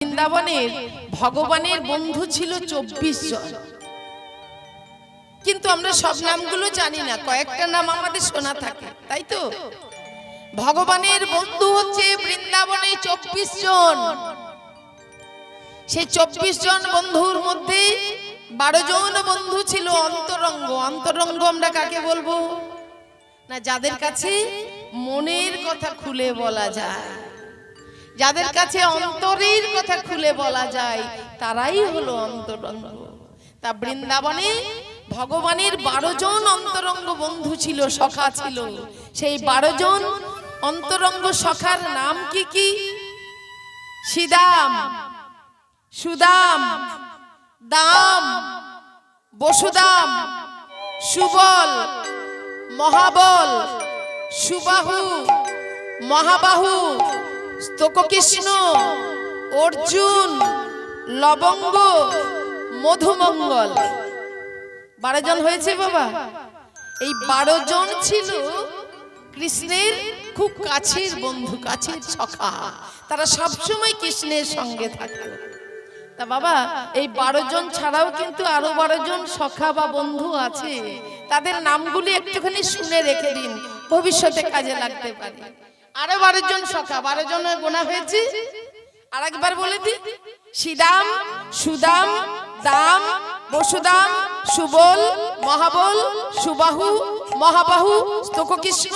বৃন্দাবনের ভগবানের বন্ধু ছিল 24 জন, কিন্তু আমরা সব নামগুলো জানি না, কয়েকটা নাম আমাদের শোনা থাকে, তাই তো? ভগবানের বন্ধু হচ্ছে বৃন্দাবনে 24 জন। সেই 24 জন বন্ধুর মধ্যে 12 জন বন্ধু ছিল অন্তরঙ্গ। অন্তরঙ্গ আমরা কাকে বলবো? না, যাদের কাছে মনের কথা খুলে বলা যায়, যাদের কাছে অন্তরের কথা খুলে বলা যায়, তারাই হলো অন্তরঙ্গ। তা বৃন্দাবনে ভগবানের 12 জন অন্তরঙ্গ বন্ধু ছিল, সখা ছিল। সেই 12 জন অন্তরঙ্গ সখার নাম কি কি? শ্রীদাম, সুদাম, দাম, বসুদাম, সুবল, মহাবল, সুবাহু, মহাবাহু, স্তোককৃষ্ণ, অর্জুন, লবঙ্গ, মধুমঙ্গল। 12 জন হয়েছে বাবা। এই 12 জন ছিল কৃষ্ণের খুব কাছের বন্ধু, কাছের সখা। তারা সবসময় কৃষ্ণের সঙ্গে থাকতো। তা বাবা, এই 12 জন ছাড়াও কিন্তু আরো 12 জন সখা বা বন্ধু আছে। তাদের নামগুলি একটুখানি শুনে রেখে দিন, ভবিষ্যতে কাজে লাগতে পারে। আরো 12 জন সখা, 12 জনের গোনা হয়েছে। আর একবার বলে দিই, শ্রীদাম, সুদাম, দাম, বসুদাম, সুবল, মহাবল, সুবাহু, মহাবাহু, স্তোককৃষ্ণ,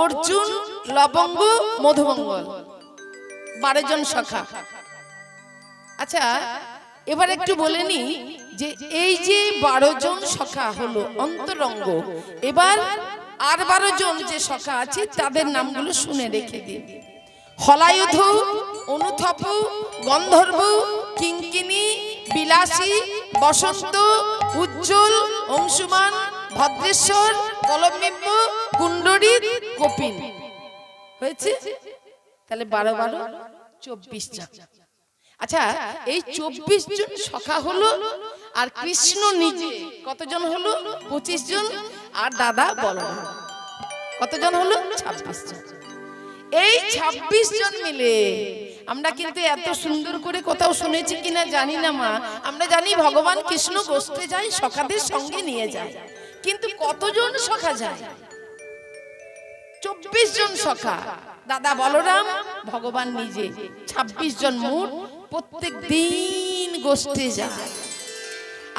অর্জুন, লবঙ্গ, মধুমঙ্গল। 12 জন সখা। আচ্ছা, এবার একটু বলে নি যে এই যে 12 জন সখা হলো অন্তরঙ্গ, এবার আর 12 জন যে সখা আছে তাদের নামগুলো শুনে রেখে দিন। হলায়ুধ, অনুথপ, গন্ধর্ব, কিঙ্কিনী, বিলাসী, বসন্ত, উজ্জ্বল, অংশুমান, ভদ্রেশ্বর, কলম্বিম্ব, কুণ্ডরী, কপিন। হয়েছে? তাহলে 12 12 24 জন। আচ্ছা, এই 24 জন সখা হলো, আর কৃষ্ণ নিজে কতজন হলো? 25 জন। আর দাদা বলরাম কতজন হলো? 26 জন। এই 26 জন মিলে আমরা কিন্তু এত সুন্দর করে কোথাও শুনেছি কিনা জানি না মা, আমরা জানি ভগবান কৃষ্ণ গোষ্ঠে যায়, সখাদের সঙ্গে নিয়ে যায়, কিন্তু কতজন সখা যায়? 24 জন সখা, দাদা বলরাম, ভগবান নিজে, 26 জন মোট। প্রত্যেক দিন গোষ্ঠে যায়,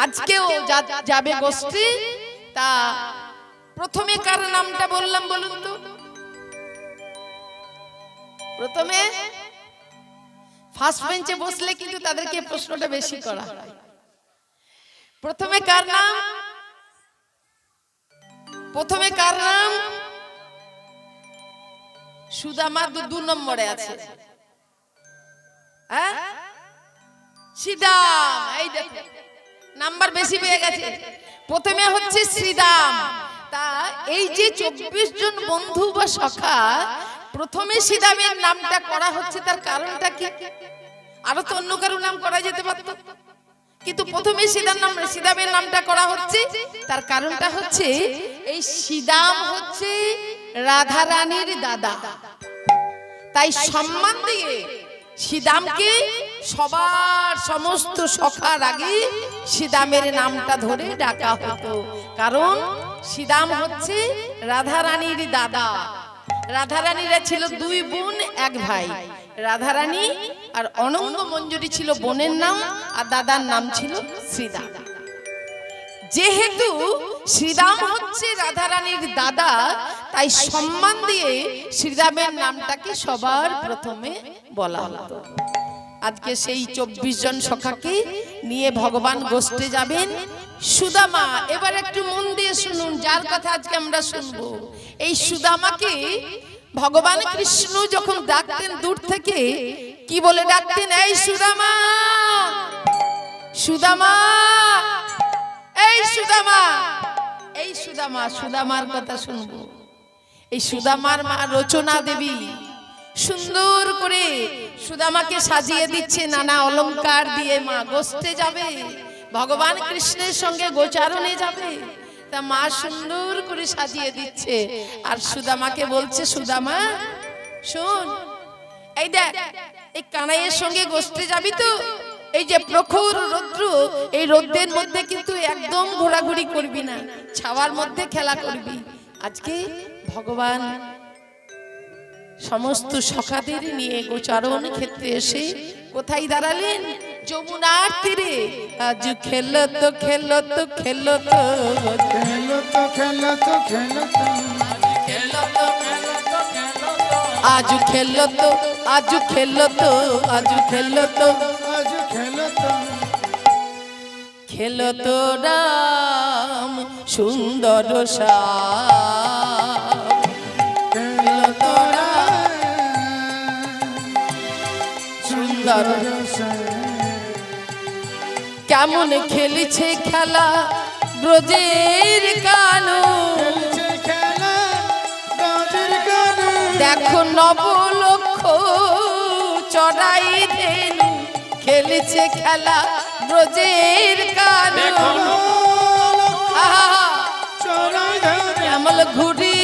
আজকেও যাবে গোষ্ঠে। তা প্রথমে কার নামটা বললাম বলুন তো? প্রথমে ফার্স্ট বেঞ্চে বসলে কিন্তু তাদেরকে প্রশ্নটা বেশি করা হয়। প্রথমে কার নাম? প্রথমে কার নাম? সুদামা 2 নম্বরে আছে। হ্যাঁ, শ্রীদাম। এই দেখো, নাম্বার বেশি পেয়ে গেছে। প্রথমে হচ্ছে শ্রীদাম। তা এই যে 24 জন বন্ধু বা সখা, প্রথমে শ্রীদামের নামটা করা হচ্ছে, তার কারণটা কি? আরো তো অন্য কারো নাম করা যেতে পারত, কিন্তু প্রথমে শ্রীদামের নামটা করা হচ্ছে। তার কারণটা হচ্ছে এই শ্রীদাম হচ্ছে রাধা রানীর দাদা, তাই সম্মান দিয়ে শ্রীদামকে সবার সমস্ত সখার আগে শ্রীদামের নামটা ধরে ডাকা হতো। কারণ শ্রীদাম হচ্ছে রাধা রানীর দাদা। রাধা রানীরা ছিল 2 বোন 1 ভাই। রাধা রানী আর অনঙ্গ মঞ্জুরি ছিল বোনের নাম, আর দাদার নাম ছিল শ্রীদাম। যেহেতু শ্রীদাম হচ্ছে রাধা রানীর দাদা, তাই সম্মান দিয়ে শ্রীদামের নামটাকে সবার প্রথমে বলা হতো। আজকে সেই 24 জন সখাকে নিয়ে ভগবান গোষ্ঠে যাবেন। সুদামা, এবার একটু মন দিয়ে শুনুন, যার কথা আজকে আমরা শুনবো। এই সুদামাকে ভগবান কৃষ্ণ যখন ডাকতেন দূর থেকে, কি বলে ডাকতেন? এই সুদামা, সুদামা, এই সুদামা, এই সুদামা। সুদামার কথা শুনবো। এই সুদামার মা রচনা দেবী সুন্দর করে সুদামাকে সাজিয়ে দিচ্ছে নানা অলংকার দিয়ে। মা গোষ্ঠে যাবে, ভগবান কৃষ্ণের সঙ্গে গোচারণে যাবে, তা মা সুন্দর করে সাজিয়ে দিচ্ছে। আর সুদামাকে বলছে, সুদামা শোন, এই দেখ, এই কানাইয়ের সঙ্গে গোষ্ঠে যাবি তো, এই যে প্রখর রৌদ্র, এই রৌদ্রের মধ্যে কিন্তু একদম ঘোরাঘুরি করবি না, ছাওয়ার মধ্যে খেলা করবি। আজকে ভগবান সমস্ত সখাদের নিয়ে গোচারণ ক্ষেত্রে এসে কোথায় দাঁড়ালেন? যমুনার তীরে। আজ খেলো তো খেলো তো খেলো তো খেলো তো খেলো তো খেলো তো খেলো তো আজ খেলো তো আজ খেলো তো আজ খেলো তো আজ খেলো তো খেলো তো রাম সুন্দর শ্যাম। খেলো তো সুন্দর কেমন খেলেছে খেলা ব্রজের কানু। দেখো নবলক্ষ চড়াই ধেনু খেলেছে খেলা ব্রজের কানু। কেমন ঘুরি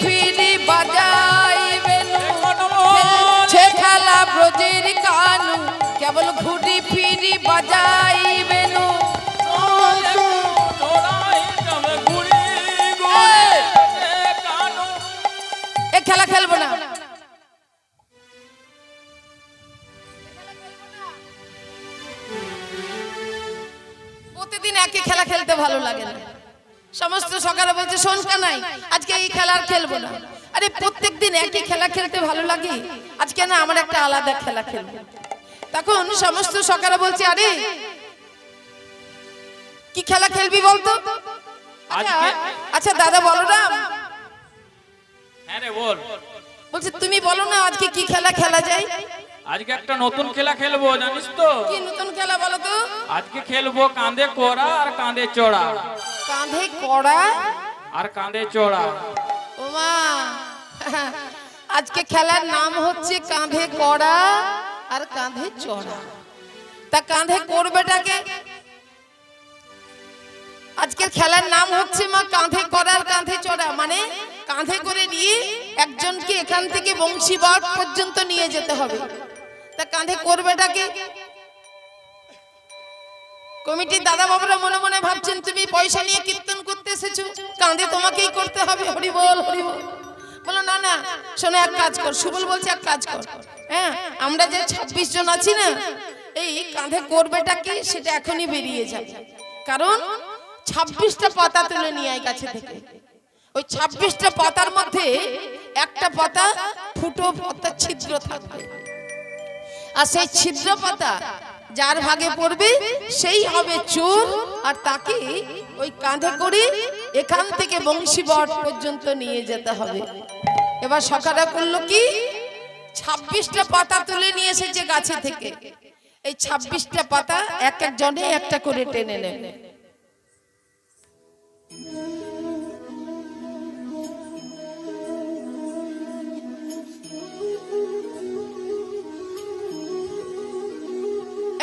ফিরি বাজাইবেন সে খেলা ব্রজের কানু। কেবল ঘুরি ফিরি বাজাইবেন। এ খেলা খেলবো না, প্রতিদিন একই খেলা খেলতে ভালো লাগে না। সমস্ত সকালে বলছে শোন কানাই আজকে এই খেলা আর খেলবো না। আরে প্রত্যেকদিন একই খেলা খেলতে ভালো লাগে, আজকে না আমার একটা আলাদা খেলা খেলবো। তখন সমস্ত সকালে বলছে আরে কি খেলা খেলবি বলতো? আচ্ছা দাদা বলো না। হ্যাঁ রে বল। বলছে তুমি বলো না আজকে কি খেলা খেলা যায়? আজকে একটা নতুন খেলা খেলবো, জানিস তো? কি নতুন খেলা বলো তো? আজকে খেলবো কাঁধে কড়া আর কাঁধে চড়া। কাঁধে কড়া আর কাঁধে চড়া। ওমা, আজকে খেলার নাম হচ্ছে কাঁধে কড়া আর কাঁধে চড়া। তা কাঁধে করবেটাকে? আজকের খেলার নাম হচ্ছে মা কাঁধে কড়া আর কাঁধে চড়া, মানে কাঁধে করে নিয়ে একজনকে এখান থেকে বংশীবাগ পর্যন্ত নিয়ে যেতে হবে। তা কাঁধে করবেটাকে? কমিটির দাদা বাবুরা মনে মনে ভাবছেন তুমি পয়সা নিয়ে কীর্তন করতে এসেছো, কাঁধে তোমাকেই করতে হবে। হরি বল হরি বল। বলো না না শোনো এক কাজ কর। সুবল বলছে এক কাজ কর, হ্যাঁ আমরা যে 26 জন আছি না, এই কাঁধে করবেটাকে সেটা এখনই বেরিয়ে যাবে। কারণ 26টা পাতা তুলে নিয়ে আয় কাছে থেকে। ওই 26টা পাতার মধ্যে একটা পাতা ফুটো পাতা ছিদ্র থাকবে, আর সেই ছিদ্র পাতা যার ভাগে পড়বে সেই হবে চোর, আর তাকে ওই কাঁধে করে এখান থেকে বংশীবট পর্যন্ত নিয়ে যেতে হবে। এবার সকালে করলো কি, 26টা পাতা তুলে নিয়ে এসেছে গাছে থেকে। এই 26টা পাতা এক এক জনে একটা করে টেনে নেবে।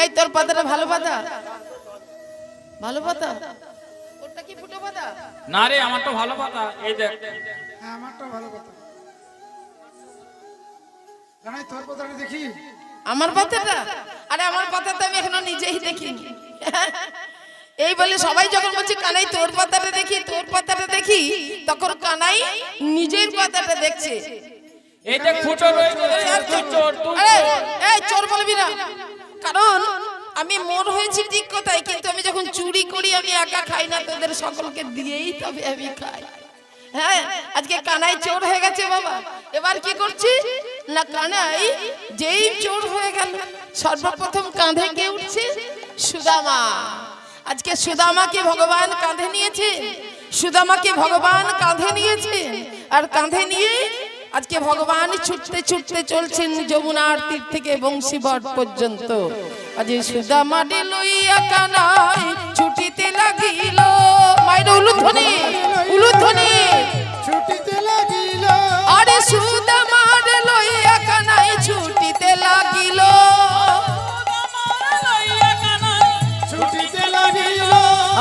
এই তোর পাতাটা ভালো পাতা? ভালো পাতা? ওটা কি ফুটো পাতা? না রে আমার তো ভালো পাতা। এই দেখ। হ্যাঁ আমারটা ভালো কথা। জানাই তোর পাতাটা দেখি। আমার পাতাটা? আরে আমার পাতা তো আমি এখনো নিজেই দেখিনি। এই বলে সবাই যখন বলছে কানাই তোর পাতাটা দেখি তোর পাতাটা দেখি, তখন কানাই নিজের পাতাটা দেখছে। এই দেখ ফুটো রয়েছে। তুই চোর, তুই আরে চোর। এই চোর বলবি না, কারণ আমি মোর হয়েছি ঠিক কথাই, কিন্তু আমি যখন চুরি করি আমি একা খাই না, তোদের সকলকে দিয়েই তবে আমি খাই। হ্যাঁ আজকে কানাই চোর হয়ে গেছে বাবা। এবার কি করছি না, কানাই যেই চোর হয়ে গেল সর্বপ্রথম কাঁধে কে উঠছে? সুদামা। আজকে সুদামাকে ভগবান কাঁধে নিয়েছে, সুদামাকে ভগবান কাঁধে নিয়েছে, আর কাঁধে নিয়ে আজকে ভগবান ছুটতে ছুটতে চলছেন যমুনার তীর থেকে বংশীবট পর্যন্ত। আজ সুদামারে লইয়া কানাই ছুটিতে লাগিল। মায়ের উলুধ্বনি উলুধ্বনি ছুটিতে লাগিল। আরে সুদামারে লইয়া কানাই ছুটিতে লাগিল। ছুটিতে লাগিল।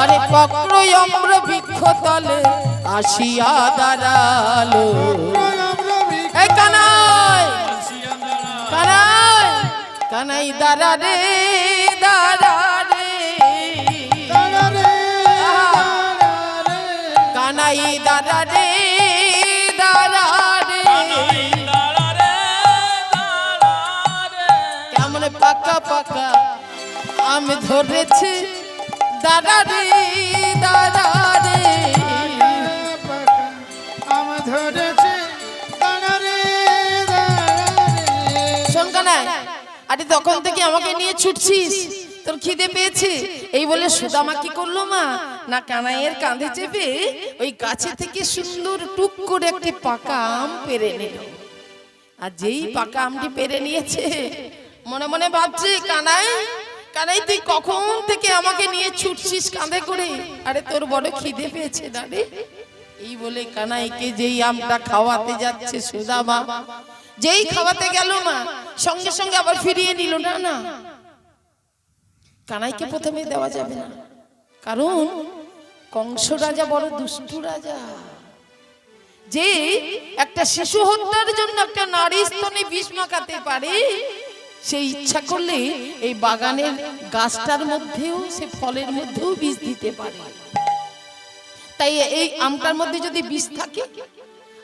আরে বক্র অম্র বৃক্ষ তলে আসিয়া দাঁড়ালো। এই কানাই কানাই কানাই দাঁড়া রে দাঁড়া রে দাঁড়া রে, দাঁড়া রে। কানাই দাঁড়া রে দাঁড়া রে কেমন পাকা পাকা আমি ধরেছি দাঁড়া রে দাঁড়া রে পাকা আম ধরেছে, দাঁড়া রে, দাঁড়া রে। শোন কানাই, আরে তখন থেকে আমাকে নিয়ে ছুটছিস, তোর খিদে পেয়েছে এই বলে সুদামা কি করলো মা না কানাইয়ের কাঁধে চেপে ওই গাছে থেকে সুন্দর টুক করে একটি পাকা আম পেড়ে নিল। আর যেই পাকা আমটি পেড়ে নিয়েছে মনে মনে ভাবছে কানাই কানাই তুই কখন থেকে আমাকে নিয়ে ছুটছিস কাঁধে করে, আরে তোর বড় খিদে পেয়েছে না রে। এই বলে কানাইকে যেই আমটা খাওয়াতে যাচ্ছে সুদামা, যেই খাওয়াতে গেল মা সঙ্গে সঙ্গে আবার ফিরিয়ে নিল। না না, কানাইকে প্রথমে দেওয়া যাবে না, কারণ কংস রাজা বড় দুষ্টু রাজা, যে একটা শিশু হত্যার জন্য একটা নারী স্তনে বিষ মাখাতে পারে, সেই ইচ্ছা করলে এই বাগানের গাছটার মধ্যেও সে ফলের মধ্যেও বিষ দিতে পারে। তাই এই আমটার মধ্যে যদি বিষ থাকে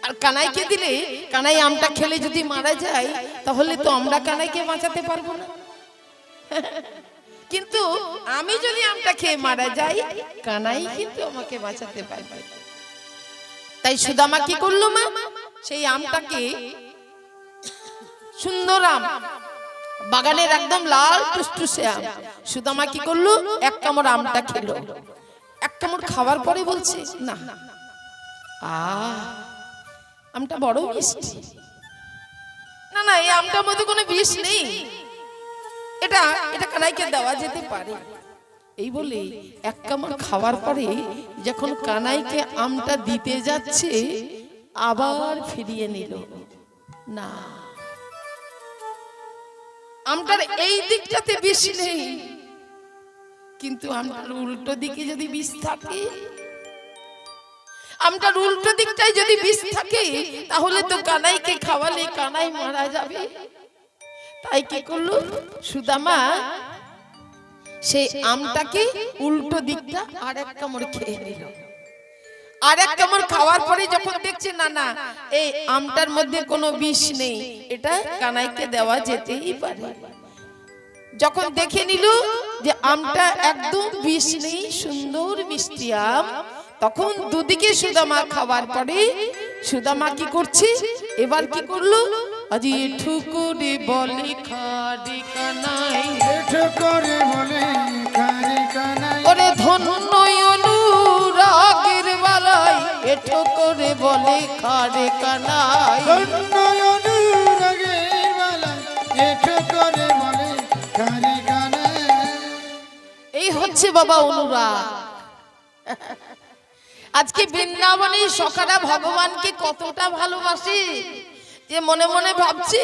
আর কানাইকে দিলে, কানাই আমটা খেলে যদি মারা যায় তাহলে তো আমরা কানাইকে বাঁচাতে পারবো না। কিন্তু আমি যদি আমটা খেয়ে মারা যাই কানাই কিন্তু আমাকে বাঁচাতে পারবে। তাই সুদামা কি করলো মা, সেই আমটাকে সুন্দর আম, বাগানের একদম লাল টুসটুসে আম, সুদামা কি করলো এক কামড় আমটা খেলো। এক কামড় খাওয়ার পরে বলছে না আমটা বড় মিষ্টি, না না এই আমটার মধ্যে কোনো বিষ নেই, এটা এটা কানাইকে দেওয়া যেতে পারে। এই বলে এক কামড় খাওয়ার পরে যখন কানাইকে আমটা দিতে যাচ্ছে আবার ফিরিয়ে নিল। না, আমটার এই দিকটাতে বিষ নেই, কিন্তু আমটার উল্টো দিকে যদি বিষ থাকে, আমটার উল্টো দিকটায় যদি বিষ থাকে তাহলে তো কানাইকে খাওয়ালে কানাই মারা যাবে। তাই কি করলো সুদামা, সেই আমটাকে উল্টো দিকটা আর এক কামড় খেয়ে নিল। আর এক কামড় খাওয়ার পরে যখন দেখছে না না এই আমটার মধ্যে কোনো বিষ নেই, এটা কানাইকে দেওয়া যেতেই পারে, যখন দেখে নিল যে আমটা একদম বিষ নেই, সুন্দর মিষ্টি আম, তখন দুদিকে সুদামা খাওয়ার পরে সুদামা কি করছে, এবার কি করলো, আজি ঠুকুরে বলে খারে কানাই, ঠুকুরে বলে খারে কানাই, ওরে ধন্য অনুরাগের বালাই, এঠো করে বলে খারে কানাই, ধন্য অনুরাগের বালাই, ঠুকুরে বলে খারে কানাই। এই হচ্ছে বাবা অনুরাগ। আজকে বৃন্দাবনে সখারা ভগবানকে কতটা ভালোবাসে যে মনে মনে ভাবছে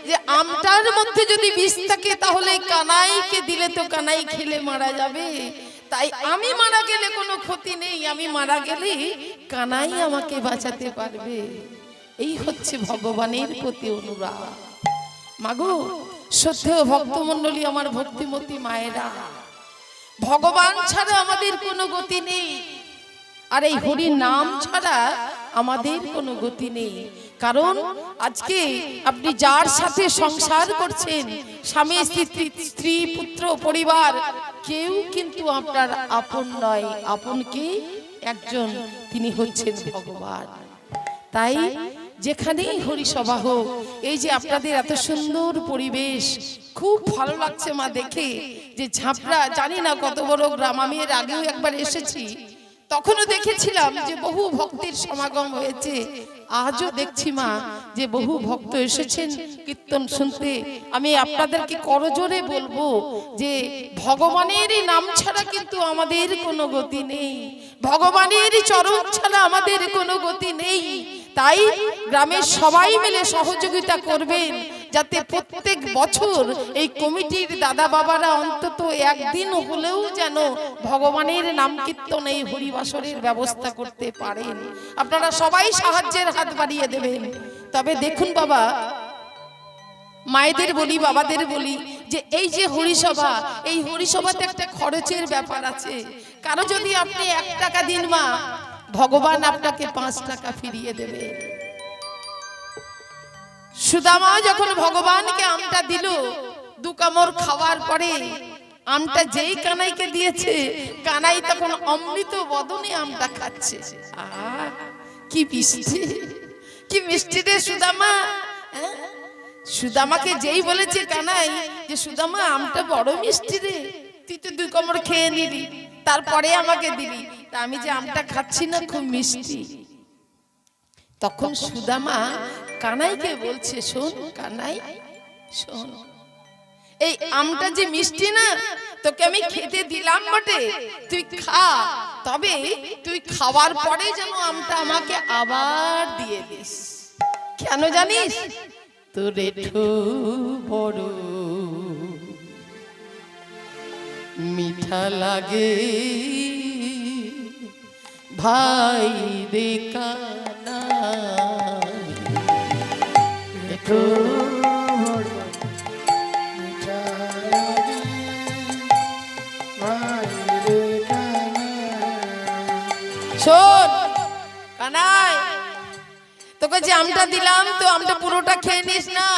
যে আমটার মধ্যে যদি বিষ থাকে তাহলে কানাইকে দিলে তো কানাই খেলে মারা যাবে, তাই আমি মারা গেলে কোনো ক্ষতি নেই, আমি মারা গেলে কানাই আমাকে বাঁচাতে পারবে। এই হচ্ছে ভগবানের প্রতি অনুরাগ। মাগো শ্রদ্ধেয় ভক্তমণ্ডলী, আমার ভক্তিমতী মায়েরা, ভগবান ছাড়া আমাদের কোনো গতি নেই, আর এই হরি নাম ছাড়া আমাদের কোনো গতি নেই। কারণ আজকে আপনি যার সাথে সংসার করছেন, স্বামী স্ত্রী পুত্র পরিবার, কেউ কিন্তু আপনার আপন নয়, আপন কি একজন, তিনি হচ্ছেন ভগবান। তাই যেখানেই হরি সভা হোক, এই যে আপনাদের এত সুন্দর পরিবেশ, খুব ভালো লাগছে মা দেখে, যে ঝাপড়া জানি না কত বড় গ্রাম, আমি এর আগেও একবার এসেছি, তখনও দেখেছিলাম যে বহু ভক্তের সমাগম হয়েছে, আজও দেখছি মা যে বহু ভক্ত এসেছেন কীর্তন শুনতে। আমি আপনাদেরকে করজোরে বলবো যে ভগবানের নাম ছাড়া কিন্তু আমাদের কোনো গতি নেই, ভগবানের চরণ ছাড়া আমাদের কোনো গতি নেই। তাই গ্রামের সবাই মিলে সহযোগিতা করবেন, যাতে প্রত্যেক বছর এই কমিটির দাদা বাবারা অন্তত একদিন হলেও যেন ভগবানের নাম কীর্তন এই হরিবাসরের ব্যবস্থা করতে পারেন। আপনারা সবাই সাহায্যের হাত বাড়িয়ে দেবেন। তবে দেখুন বাবা, মায়েদের বলি, বাবাদের বলি যে এই যে হরিসভা, এই হরিসভাতে একটা খরচের ব্যাপার আছে। কারো যদি আপনি 1 টাকা দিন মা, ভগবান আপনাকে 5 টাকা ফিরিয়ে দেবে। সুদামা যখন ভগবানকে আমটা দিল, 2 কামড় খাওয়ার পরে আমটা যেই কানাইকে দিয়েছে, কানাই তখন অমৃত বদনে আমটা খাচ্ছে। আহ, কি মিষ্টি, কি মিষ্টি রে সুদামা। সুদামাকে যেই বলেছে কানাই যে সুদামা আমটা বড় মিষ্টি রে, তুই তো 2 কামড় খেয়ে নিলি, তারপরে আমাকে দিলি, তা আমি যে আমটা খাচ্ছি না খুব মিষ্টি। তখন সুদামা কানাইকে বলছে, শোন কানাই শোন, এই আমটা যে মিষ্টি না, তোকে আমি খেতে দিলাম বটে, তুই খা, তবে তুই খাওয়ার পরে যেন আমটা আমাকে আবার দিয়ে দিস। কেন জানিস? তোর একটু বড় মিঠা লাগে ভাই রে কানাই, একটু মিঠা লাগে ভাই রে কানাই। শোন কানাই, তোকে যে আমটা দিলাম, তো আমটা পুরোটা খেয়ে নিস না,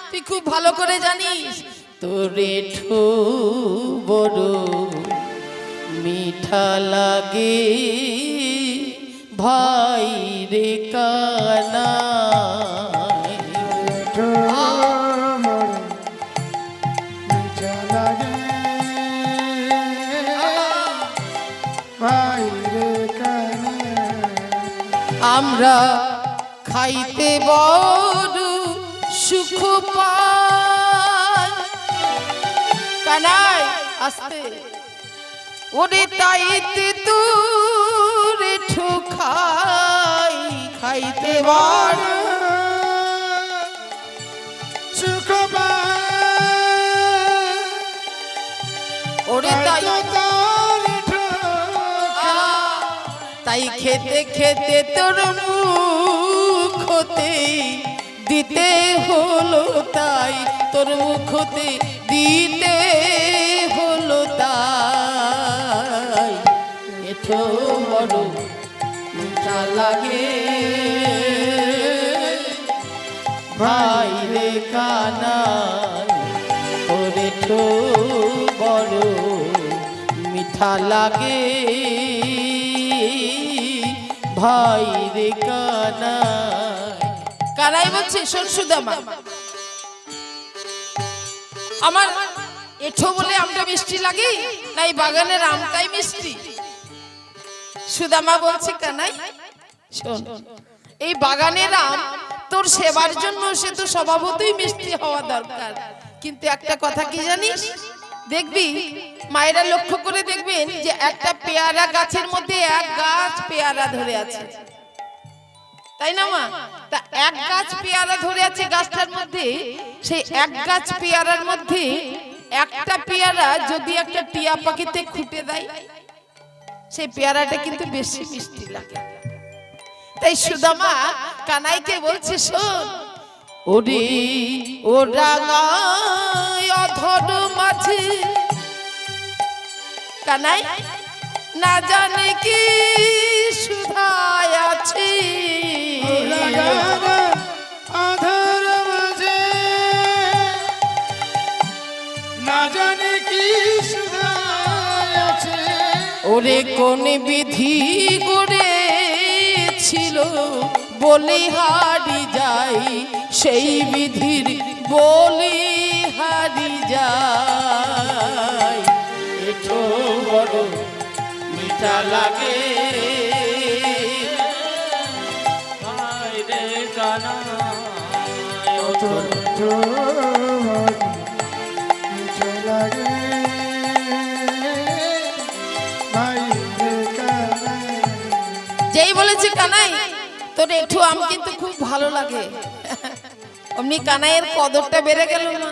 তুই খুব ভালো করে জানিস তোরে ঠো বড় মিঠা লাগে ভাই রে কানাই। একটু বড় মিঠা লাগে ভাই রে কানাই। আমরা খাইতে বড় সুখ পাই। কানাই আস্তে, ওরে তাইতে তোরে ঠোখাই, খাইতে বড় সুখ পাই, ওরে তাই, তোর ঠোকা তাই খেতে খেতে তোর মুখ হতে দিতে হলো, তাই তোর মুখ হতে দিতে হলো, তাই এঠো বড় মিঠা লাগে ভাই রে কানাই, তোর এঠো বড় মিঠা লাগে ভাই রে কানাই। কানাই বলছে, শোন সুদামা, আমার এঠো বলে আমটা মিষ্টি লাগে না এই বাগানের আমটাই মিষ্টি? সুদামা বলছে, কানাই শোন, এই বাগানের আম তোর সেবার জন্য সে তো স্বভাবতই মিষ্টি হওয়া দরকার, কিন্তু একটা কথা কি জানিস? দেখবি মায়েরা লক্ষ্য করে দেখবেন যে একটা পেয়ারা গাছের মধ্যে 1 গাছ পেয়ারা ধরে আছে, তাই না মা? তা 1 গাছ পেয়ারা ধরে আছে গাছটার মধ্যে, সেই 1 গাছ পেয়ারার মধ্যে একটা পেয়ারা যদি একটা টিয়া পাখিতে খুঁটে দেয়, সেই পেয়ারাটা কিন্তু বেশি মিষ্টি লাগে। তাই সুদামা কানাইকে বলছে, শোন ওরে ও রাঙায় অধর মাঝে, কানাই না জানে কি সুধায় আছে, আধার মাঝে না জানে কি সুধা আছে। ওরে কোন বিধি গড়ে ছিল বলি হারি যাই, সেই বিধির বলি হারি যাই, এঠো বড় মিঠা লাগে ভাই রে কানাই, তোর মিঠা লাগে ভাই রে কানাই। যেই বলেছে কানাই তোর একটু আম কিন্তু খুব ভালো লাগে, অমনি কানাইয়ের কদরটা বেড়ে গেল না।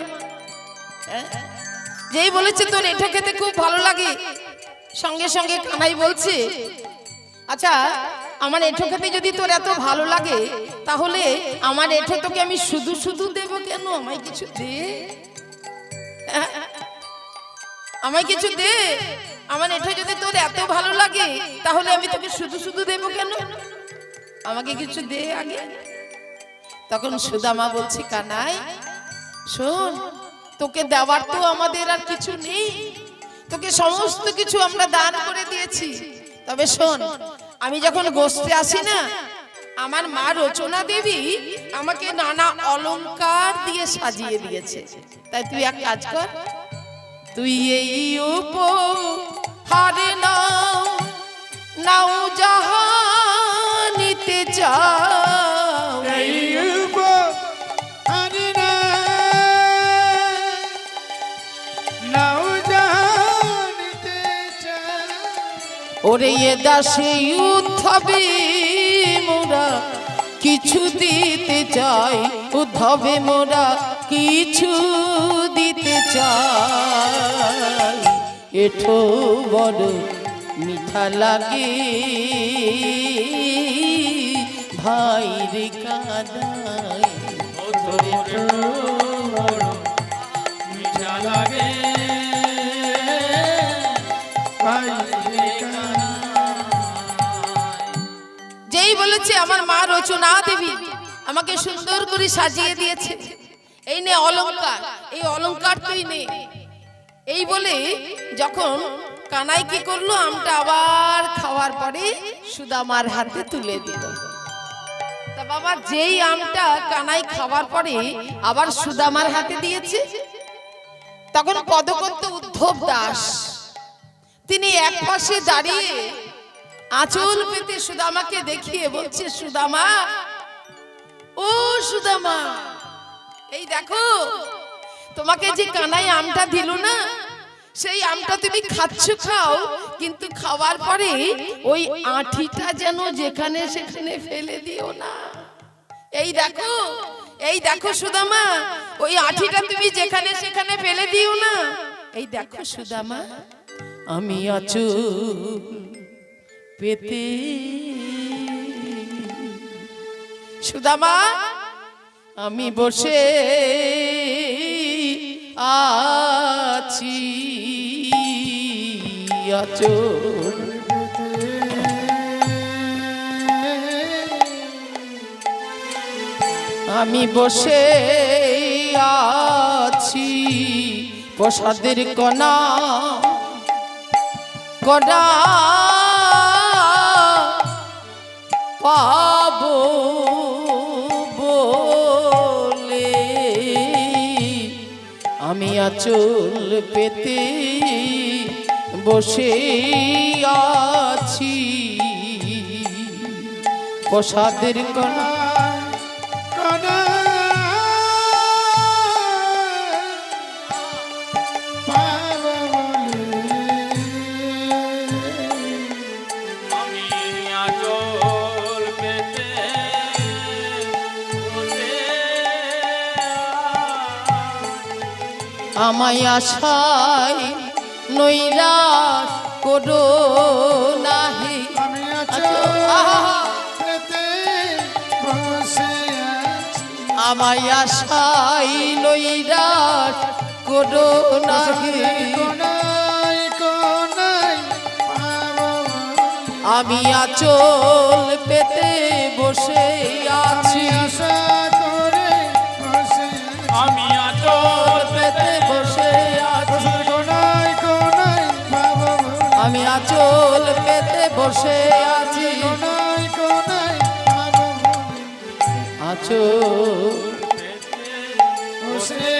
যেই বলেছে তোর এটা খেতে খুব ভালো লাগে, সঙ্গে সঙ্গে কানাই বলছে, আচ্ছা আমার এঁঠো খেতে যদি তোর এত ভালো লাগে তাহলে আমার এঁঠো তোকে আমি শুধু শুধু দেব কেন? আমায় কিছু দে, আমায় কিছু দে। আমার এঁঠো যদি তোর এত ভালো লাগে তাহলে আমি তোকে শুধু শুধু দেব কেন? আমাকে কিছু দে আগে। তখন সুদামা বলছে, কানাই শোন, তোকে দেওয়ার তো আমাদের আর কিছু নেই, তোকে সমস্ত কিছু আমরা দান করে দিয়েছি। তবে শোন, আমি যখন গোষ্ঠে আসি না, আমার মা রচনা দেবী আমাকে নানা অলংকার দিয়ে সাজিয়ে দিয়েছে। তাই তুই এক কাজ কর, তুই এই উপহার নাও, নাও যাহা নিতে চাও। এই উপহার নাও যাহা নিতে চাও। ওরে এ দাসে উদ্ধবে মোরা কিছু দিতে চাই, উদ্ধবে মোরা কিছু দিতে চাই। এঠো বড় মিঠা লাগে ভাই রে কানাই। মিঠা লাগে ভাই রে কানাই। যেই বলেছে আমার মা রচনা দেবী আমাকে সুন্দর করে সাজিয়ে দিয়েছে, এই নে অলংকার, এই অলংকার তুই নে। এই বলে যখন কানাই কি করলো, আমটা আবার খাওয়ার পরে সুদামার হাতে তুলে দিল। তা বাবা, যেই আমটা কানাই খাওয়ার পরে আবার সুদামার হাতে দিয়েছে, তখন পদকর্ত উদ্ধব দাস তিনি এক পাশে দাঁড়িয়ে আঁচল পেতে সুদামাকে দেখিয়ে বলছে, সুদামা, ও সুদামা, এই দেখো তোমাকে যে কানাই আমটা দিল না, সেই আমটা তুমি খাচ্ছ খাও, কিন্তু খাওয়ার পরে ওই আঁঠিটা যেন যেখানে সেখানে ফেলে দিও না। এই দেখো, এই দেখো সুদামা, ওই আঁঠিটা তুমি যেখানে সেখানে ফেলে দিও না। এই দেখো সুদামা, আমি আঁচল পেতে, সুদামা আমি বসে আছি আঁচল, আমি বসে আছি প্রসাদের কণা কণা পাবো বলে, আমি আঁচল পেতে বসে আছি প্রসাদের কণা। আমি আঁচল পেতে বসে আমায় আশায় নৈরাশ করো নাহি, আমি আঁচল পেতে বসে আছি। আমায় আশায় নৈরাশ করো নাহি, কোনায় কোনায় পাবো বলে। আমি আঁচল পেতে বসে আছি, আশা করে বসে আছি। আমি আঁচল পেতে বসে আছি, কোনায় কোনায় পাবো বলে। আমি আঁচল পেতে বসে আছি, কোনায় কোনায় পাবো বলে। আঁচল বসে